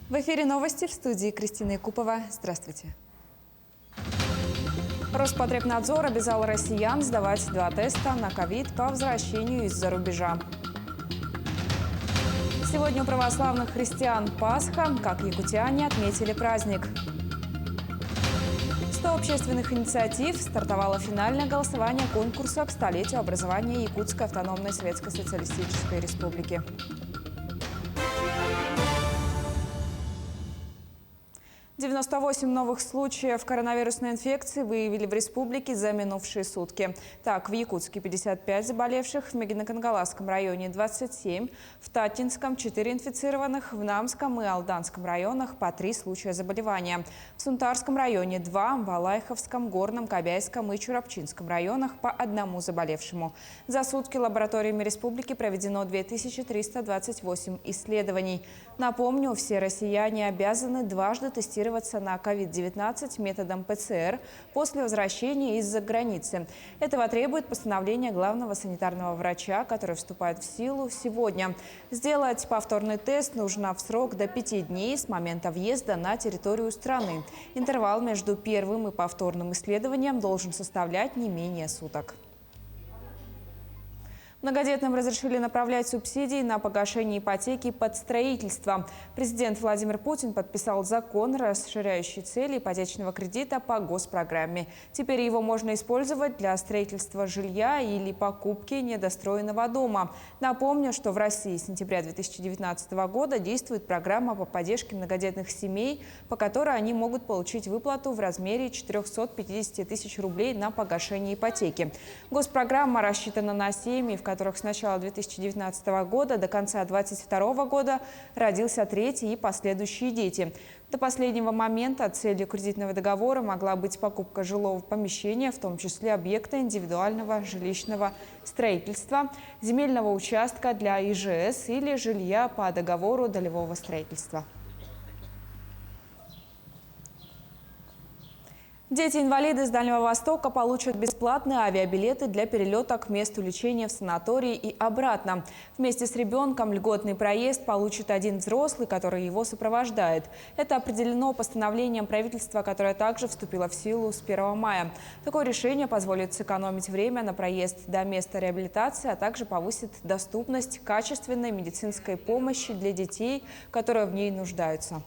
В эфире новости, в студии Кристина Якупова. Здравствуйте. Роспотребнадзор обязал россиян сдавать 2 теста на ковид по возвращению из-за рубежа. Сегодня у православных христиан Пасха. Как якутяне отметили праздник. 100 общественных инициатив. Стартовало финальное голосование конкурса к столетию образования Якутской автономной Советско-социалистической республики. «98 новых случаев коронавирусной инфекции выявили в республике за минувшие сутки. Так, в Якутске 55 заболевших, в Мегино-Кангаласском районе 27, в Татинском 4 инфицированных, в Намском и Алданском районах по 3 случая заболевания. В Сунтарском районе 2, в Алайховском, Горном, Кобяйском и Чурапчинском районах по 1 заболевшему. За сутки лабораториями республики проведено 2328 исследований. Напомню, все россияне обязаны дважды тестироваться на COVID-19 методом ПЦР после возвращения из-за границы. Этого требует постановление главного санитарного врача, которое вступает в силу сегодня. Сделать повторный тест нужно в срок до 5 дней с момента въезда на территорию страны. Интервал между первым и повторным исследованием должен составлять не менее суток. Многодетным разрешили направлять субсидии на погашение ипотеки под строительство. Президент Владимир Путин подписал закон, расширяющий цели ипотечного кредита по госпрограмме. Теперь его можно использовать для строительства жилья или покупки недостроенного дома. Напомню, что в России с сентября 2019 года действует программа по поддержке многодетных семей, по которой они могут получить выплату в размере 450 тысяч рублей на погашение ипотеки. Госпрограмма рассчитана на семьи, в которых с начала 2019 года до конца 2022 года родился третий и последующие дети. До последнего момента целью кредитного договора могла быть покупка жилого помещения, в том числе объекта индивидуального жилищного строительства, земельного участка для ИЖС или жилья по договору долевого строительства. Дети-инвалиды с Дальнего Востока получат бесплатные авиабилеты для перелета к месту лечения в санатории и обратно. Вместе с ребенком льготный проезд получит один взрослый, который его сопровождает. Это определено постановлением правительства, которое также вступило в силу с 1 мая. Такое решение позволит сэкономить время на проезд до места реабилитации, а также повысит доступность качественной медицинской помощи для детей, которые в ней нуждаются.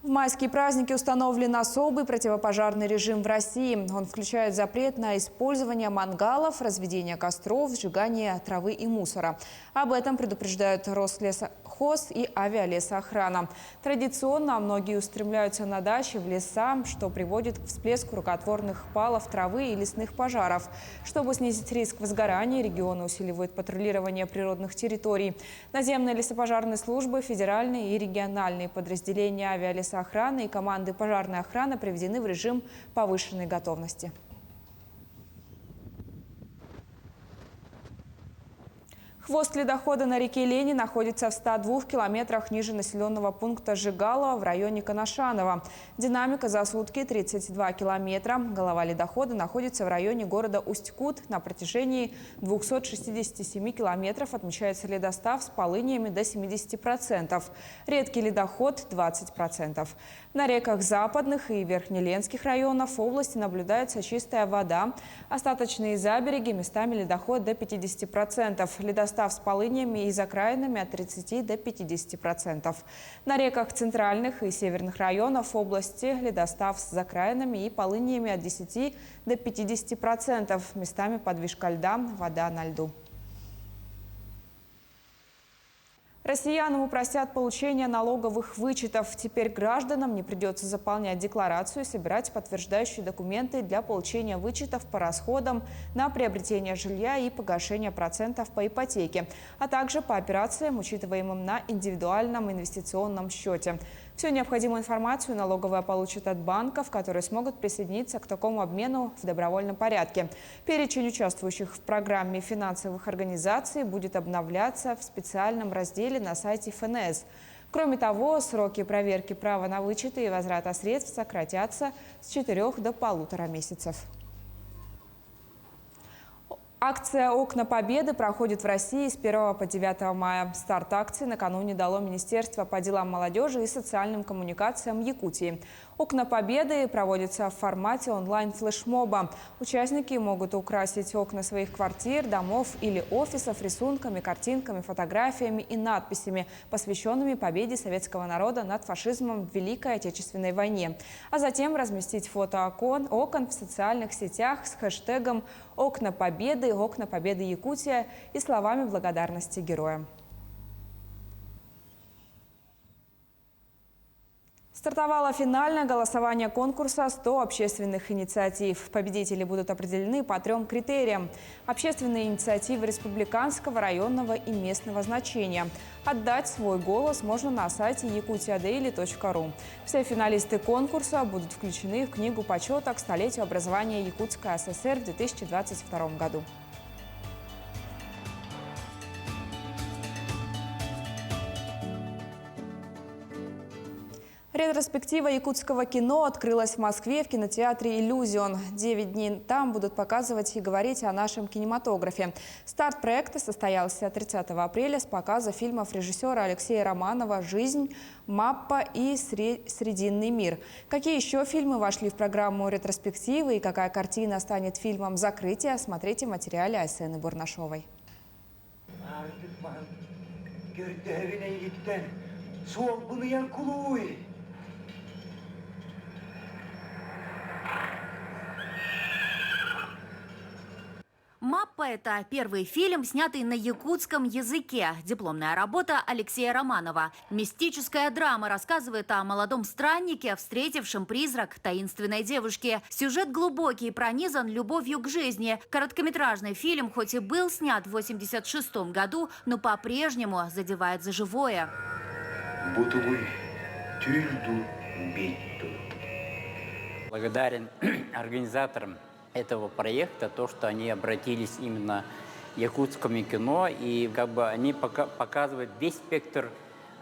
В майские праздники установлен особый противопожарный режим в России. Он включает запрет на использование мангалов, разведение костров, сжигание травы и мусора. Об этом предупреждают Рослесхоз и авиалесоохрана. Традиционно многие устремляются на дачи в леса, что приводит к всплеску рукотворных палов травы и лесных пожаров. Чтобы снизить риск возгорания, регионы усиливают патрулирование природных территорий. Наземные лесопожарные службы, федеральные и региональные подразделения авиалесоохраны и команды пожарной охраны приведены в режим повышенной готовности. Хвост ледохода на реке Лени находится в 102 километрах ниже населенного пункта Жигалово в районе Коношаново. Динамика за сутки 32 километра. Голова ледохода находится в районе города Усть-Кут. На протяжении 267 километров отмечается ледостав с полыниями до 70%. Редкий ледоход – 20%. На реках западных и верхнеленских районов области наблюдается чистая вода. Остаточные забереги, местами ледоход до 50%. Ледостав с полыниями и закраинами от 30 до 50%. На реках центральных и северных районов области ледостав с закраинами и полыниями от 10 до 50%. Местами подвижка льда, вода на льду. Россиянам упростят получение налоговых вычетов. Теперь гражданам не придется заполнять декларацию и собирать подтверждающие документы для получения вычетов по расходам на приобретение жилья и погашение процентов по ипотеке, а также по операциям, учитываемым на индивидуальном инвестиционном счете. Всю необходимую информацию налоговая получит от банков, которые смогут присоединиться к такому обмену в добровольном порядке. Перечень участвующих в программе финансовых организаций будет обновляться в специальном разделе на сайте ФНС. Кроме того, сроки проверки права на вычеты и возврата средств сократятся с 4 до 1,5 месяцев. Акция «Окна Победы» проходит в России с 1 по 9 мая. Старт акции накануне дало Министерство по делам молодежи и социальным коммуникациям Якутии. «Окна Победы» проводятся в формате онлайн-флешмоба. Участники могут украсить окна своих квартир, домов или офисов рисунками, картинками, фотографиями и надписями, посвященными победе советского народа над фашизмом в Великой Отечественной войне. А затем разместить фото окон в социальных сетях с хэштегом «Окна Победы», «Окна Победы Якутия» и словами благодарности героям. Стартовало финальное голосование конкурса «100 общественных инициатив». Победители будут определены по 3 критериям. Общественные инициативы республиканского, районного и местного значения. Отдать свой голос можно на сайте yakutiadaily.ru. Все финалисты конкурса будут включены в книгу почета к столетию образования Якутской ССР в 2022 году. Ретроспектива якутского кино открылась в Москве в кинотеатре «Иллюзион». 9 дней там будут показывать и говорить о нашем кинематографе. Старт проекта состоялся 30 апреля с показа фильмов режиссера Алексея Романова «Жизнь», «Маппа» и «Срединный мир». Какие еще фильмы вошли в программу ретроспективы и какая картина станет фильмом закрытия, смотрите в материале Айсены Бурнашовой. «Маппа» – это первый фильм, снятый на якутском языке. Дипломная работа Алексея Романова. Мистическая драма рассказывает о молодом страннике, встретившем призрак таинственной девушки. Сюжет глубокий, пронизан любовью к жизни. Короткометражный фильм, хоть и был снят в 1986 году, но по-прежнему задевает за живое. Благодарен организаторам этого проекта, то, что они обратились именно к якутскому кино, и как бы они показывают весь спектр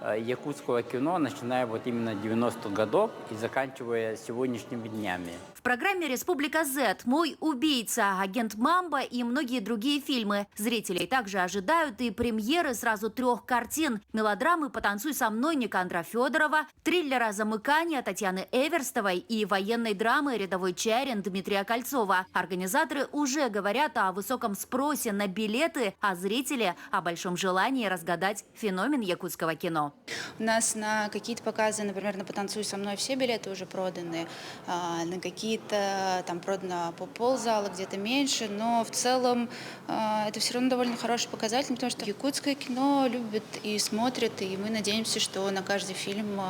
якутского кино, начиная вот именно 90-х годов и заканчивая сегодняшними днями. В программе «Республика Z», «Мой убийца», «Агент Мамба» и многие другие фильмы. Зрителей также ожидают и премьеры сразу 3 картин. Мелодрамы «Потанцуй со мной» Никандра Федорова, триллера «Замыкание» Татьяны Эверстовой и военной драмы «Рядовой Чарин» Дмитрия Кольцова. Организаторы уже говорят о высоком спросе на билеты, а зрители – о большом желании разгадать феномен якутского кино. У нас на какие-то показы, например, на «Потанцуй со мной» все билеты уже проданы, на какие-то там продано по ползала, где-то меньше, но в целом это все равно довольно хороший показатель, потому что якутское кино любят и смотрят, и мы надеемся, что на каждый фильм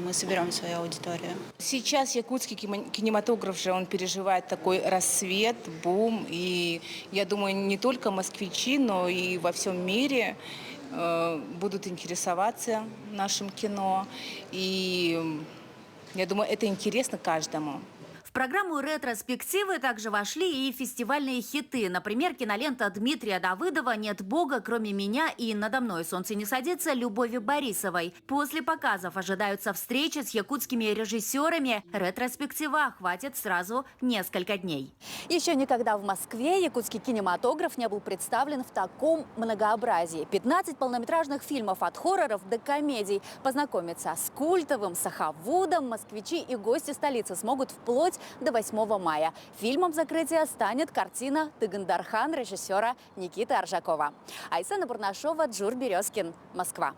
мы соберем свою аудиторию. Сейчас якутский кинематограф же, он переживает такой рассвет, бум, и я думаю, не только москвичи, но и во всем мире будут интересоваться нашим кино, и я думаю, это интересно каждому. В программу ретроспективы также вошли и фестивальные хиты. Например, кинолента Дмитрия Давыдова «Нет Бога, кроме меня» и «Надо мной солнце не садится» Любови Борисовой. После показов ожидаются встречи с якутскими режиссерами. Ретроспектива охватит сразу несколько дней. Еще никогда в Москве якутский кинематограф не был представлен в таком многообразии. 15 полнометражных фильмов от хорроров до комедий. Познакомиться с культовым Сахавудом москвичи и гости столицы смогут вплоть до 8 мая. Фильмом закрытия станет картина «Тыгандархан» режиссера Никиты Аржакова. Айсена Бурнашова, Джур Березкин, Москва.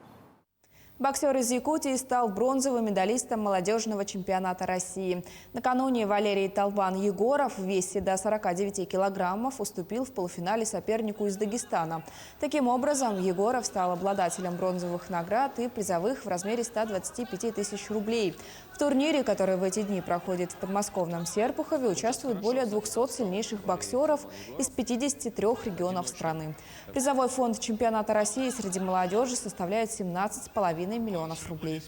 Боксер из Якутии стал бронзовым медалистом молодежного чемпионата России. Накануне Валерий Толбан Егоров в весе до 49 килограммов уступил в полуфинале сопернику из Дагестана. Таким образом, Егоров стал обладателем бронзовых наград и призовых в размере 125 тысяч рублей. В турнире, который в эти дни проходит в подмосковном Серпухове, участвуют более 200 сильнейших боксеров из 53 регионов страны. Призовой фонд чемпионата России среди молодежи составляет 17,5 миллионов рублей.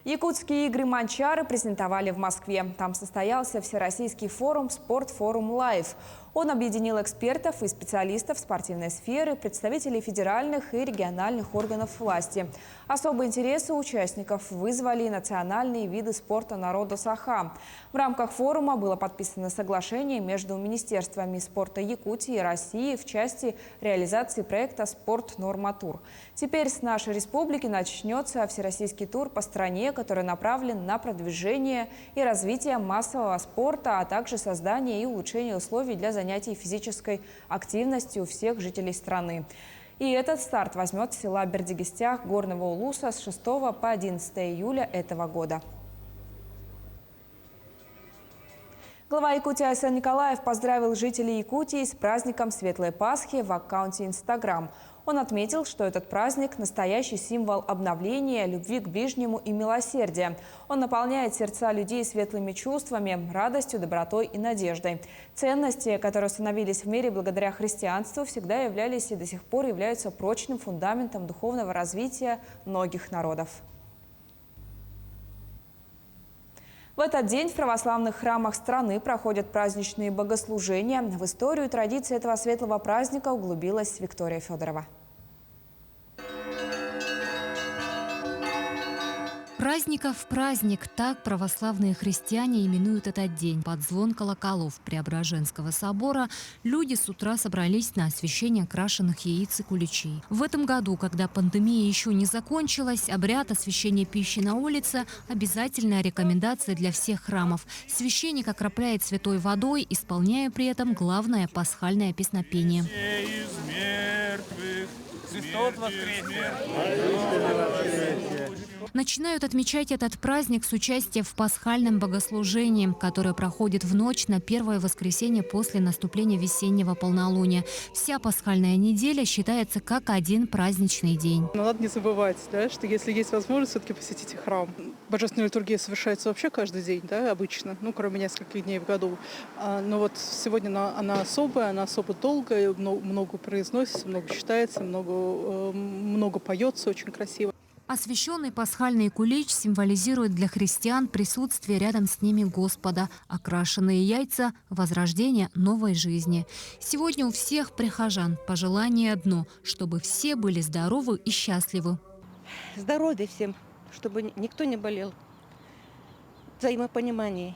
Якутские игры «Манчары» презентовали в Москве. Там состоялся всероссийский форум «Спортфорум Лайв». Он объединил экспертов и специалистов спортивной сферы, представителей федеральных и региональных органов власти. Особый интерес у участников вызвали национальные виды спорта народа Саха. В рамках форума было подписано соглашение между Министерствами спорта Якутии и России в части реализации проекта «Спорт Норматур». Теперь с нашей республики начнется всероссийский тур по стране, который направлен на продвижение и развитие массового спорта, а также создание и улучшение условий для занятий физической активностью у всех жителей страны. И этот старт возьмет с села Бердигистях Горного Улуса с 6 по 11 июля этого года. Глава Якутии Айсан Николаев поздравил жителей Якутии с праздником Светлой Пасхи в аккаунте Instagram. Он отметил, что этот праздник – настоящий символ обновления, любви к ближнему и милосердия. Он наполняет сердца людей светлыми чувствами, радостью, добротой и надеждой. Ценности, которые установились в мире благодаря христианству, всегда являлись и до сих пор являются прочным фундаментом духовного развития многих народов. В этот день в православных храмах страны проходят праздничные богослужения. В историю и традиции этого светлого праздника углубилась Виктория Федорова. Праздников праздник, так православные христиане именуют этот день. Под звон колоколов Преображенского собора люди с утра собрались на освящение крашеных яиц и куличей. В этом году, когда пандемия еще не закончилась, обряд освящения пищи на улице – обязательная рекомендация для всех храмов. Священник окропляет святой водой, исполняя при этом главное пасхальное песнопение. Христос воскресе! Начинают отмечать этот праздник с участия в пасхальном богослужении, которое проходит в ночь на первое воскресенье после наступления весеннего полнолуния. Вся пасхальная неделя считается как один праздничный день. Но надо не забывать, да, что если есть возможность, все-таки посетите храм. Божественная литургия совершается вообще каждый день, да, обычно, кроме нескольких дней в году. Но вот сегодня она особая, она особо долгая, много произносится, много читается, много поется, очень красиво. Освященный пасхальный кулич символизирует для христиан присутствие рядом с ними Господа, окрашенные яйца – возрождение новой жизни. Сегодня у всех прихожан пожелание одно – чтобы все были здоровы и счастливы. Здоровья всем, чтобы никто не болел, взаимопонимание,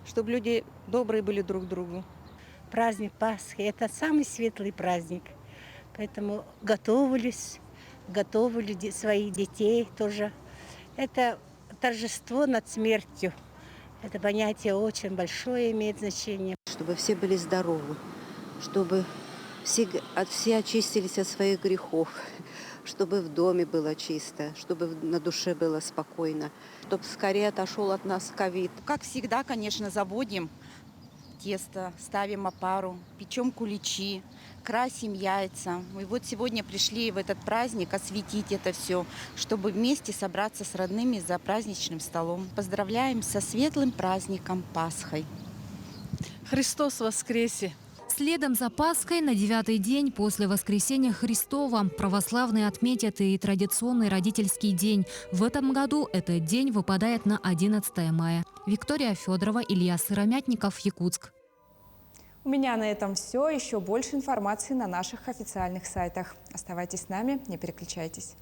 чтобы люди добрые были друг к другу. Праздник Пасхи – это самый светлый праздник, поэтому готовили своих детей тоже. Это торжество над смертью. Это понятие очень большое имеет значение. Чтобы все были здоровы, чтобы все очистились от своих грехов, чтобы в доме было чисто, чтобы на душе было спокойно, чтобы скорее отошел от нас ковид. Как всегда, конечно, заводим тесто, ставим опару, печем куличи, красим яйца. И вот сегодня пришли в этот праздник осветить это все, чтобы вместе собраться с родными за праздничным столом. Поздравляем со светлым праздником Пасхой. Христос воскресе! Следом за Пасхой на 9-й день после воскресения Христова православные отметят и традиционный родительский день. В этом году этот день выпадает на 11 мая. Виктория Федорова, Илья Сыромятников, Якутск. У меня на этом все. Еще больше информации на наших официальных сайтах. Оставайтесь с нами, не переключайтесь.